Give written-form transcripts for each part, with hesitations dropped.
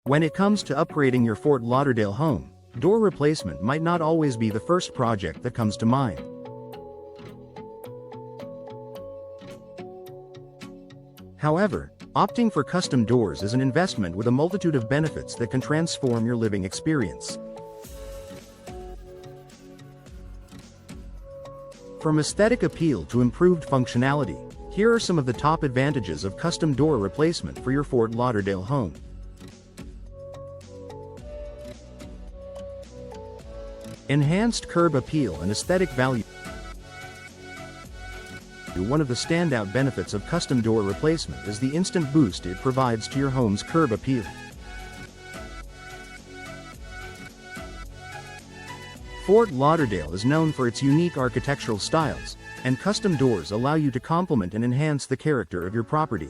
When it comes to upgrading your Fort Lauderdale home, door replacement might not always be the first project that comes to mind. However, opting for custom doors is an investment with a multitude of benefits that can transform your living experience. From aesthetic appeal to improved functionality, here are some of the top advantages of custom door replacement for your Fort Lauderdale home. Enhanced curb appeal and aesthetic value. One of the standout benefits of custom door replacement is the instant boost it provides to your home's curb appeal. Fort Lauderdale is known for its unique architectural styles, and custom doors allow you to complement and enhance the character of your property.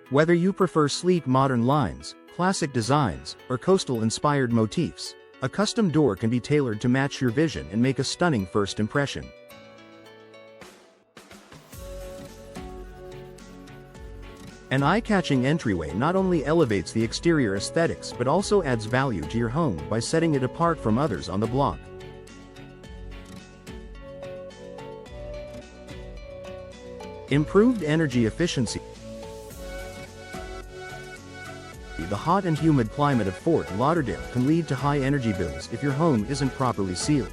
Whether you prefer sleek modern lines, classic designs, or coastal-inspired motifs, a custom door can be tailored to match your vision and make a stunning first impression. An eye-catching entryway not only elevates the exterior aesthetics but also adds value to your home by setting it apart from others on the block. Improved energy efficiency. The hot and humid climate of Fort Lauderdale can lead to high energy bills if your home isn't properly sealed.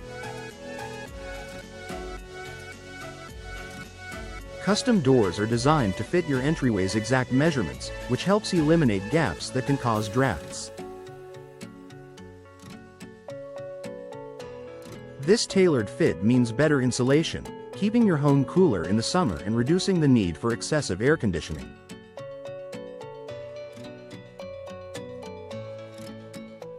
Custom doors are designed to fit your entryway's exact measurements, which helps eliminate gaps that can cause drafts. This tailored fit means better insulation, keeping your home cooler in the summer and reducing the need for excessive air conditioning.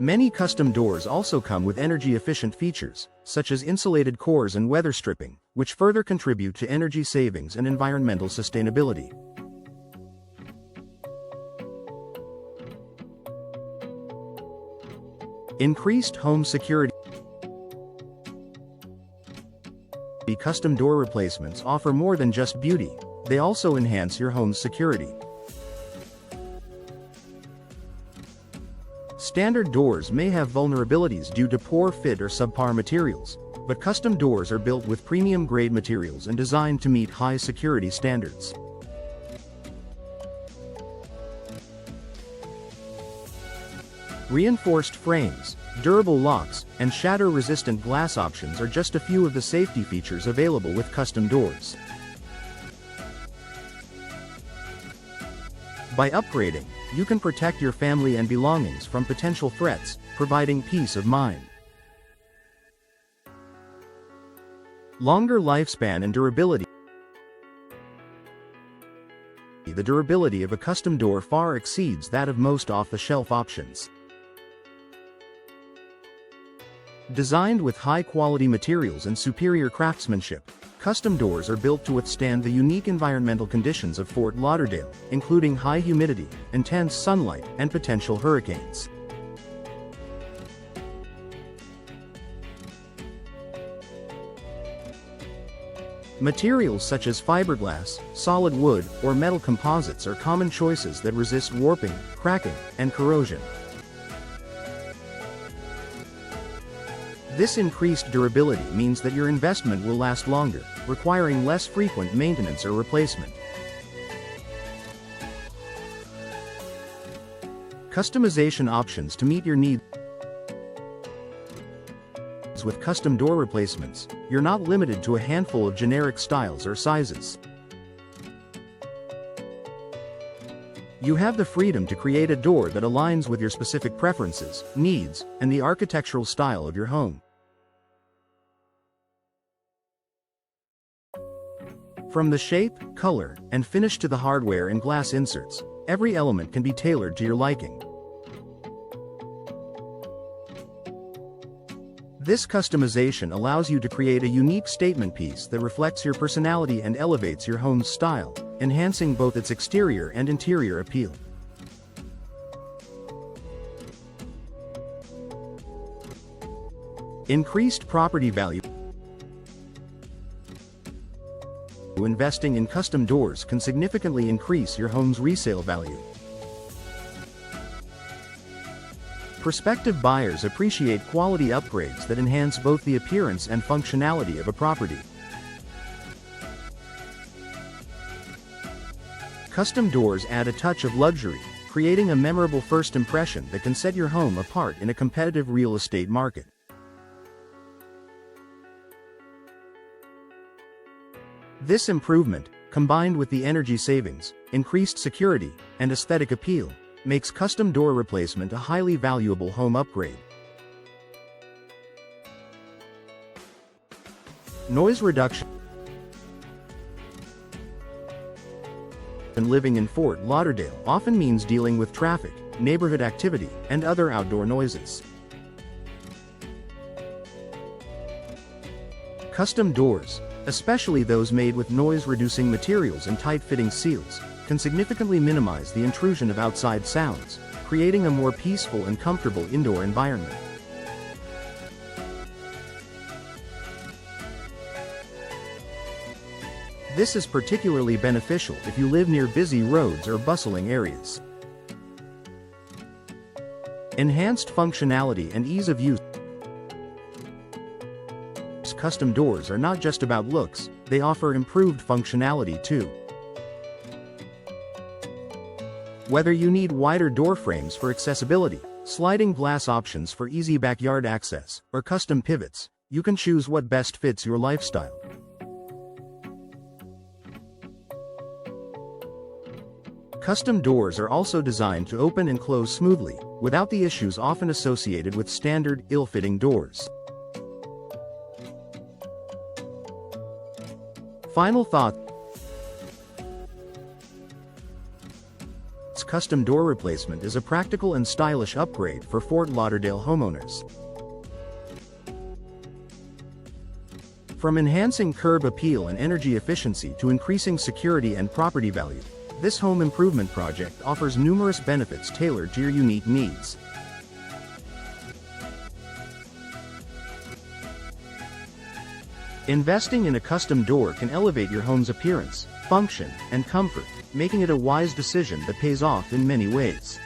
Many custom doors also come with energy-efficient features, such as insulated cores and weather stripping, which further contribute to energy savings and environmental sustainability. Increased home security. Custom door replacements offer more than just beauty, they also enhance your home's security. Standard doors may have vulnerabilities due to poor fit or subpar materials, but custom doors are built with premium-grade materials and designed to meet high security standards. Reinforced frames, durable locks, and shatter-resistant glass options are just a few of the safety features available with custom doors. By upgrading, you can protect your family and belongings from potential threats, providing peace of mind. Longer lifespan and durability. The durability of a custom door far exceeds that of most off-the-shelf options. Designed with high-quality materials and superior craftsmanship, custom doors are built to withstand the unique environmental conditions of Fort Lauderdale, including high humidity, intense sunlight, and potential hurricanes. Materials such as fiberglass, solid wood, or metal composites are common choices that resist warping, cracking, and corrosion. This increased durability means that your investment will last longer, requiring less frequent maintenance or replacement. Customization options to meet your needs. With custom door replacements, you're not limited to a handful of generic styles or sizes. You have the freedom to create a door that aligns with your specific preferences, needs, and the architectural style of your home. From the shape, color, and finish to the hardware and glass inserts, every element can be tailored to your liking. This customization allows you to create a unique statement piece that reflects your personality and elevates your home's style, enhancing both its exterior and interior appeal. Increased property value. Investing in custom doors can significantly increase your home's resale value. Prospective buyers appreciate quality upgrades that enhance both the appearance and functionality of a property. Custom doors add a touch of luxury, creating a memorable first impression that can set your home apart in a competitive real estate market. This improvement, combined with the energy savings, increased security, and aesthetic appeal, makes custom door replacement a highly valuable home upgrade. Noise reduction. Living in Fort Lauderdale often means dealing with traffic, neighborhood activity, and other outdoor noises. Custom doors, especially those made with noise-reducing materials and tight-fitting seals, can significantly minimize the intrusion of outside sounds, creating a more peaceful and comfortable indoor environment. This is particularly beneficial if you live near busy roads or bustling areas. Enhanced functionality and ease of use. Custom doors are not just about looks, they offer improved functionality too. Whether you need wider door frames for accessibility, sliding glass options for easy backyard access, or custom pivots, you can choose what best fits your lifestyle. Custom doors are also designed to open and close smoothly, without the issues often associated with standard, ill-fitting doors. Final thought. Custom door replacement is a practical and stylish upgrade for Fort Lauderdale homeowners. From enhancing curb appeal and energy efficiency to increasing security and property value, this home improvement project offers numerous benefits tailored to your unique needs. Investing in a custom door can elevate your home's appearance, function, and comfort, making it a wise decision that pays off in many ways.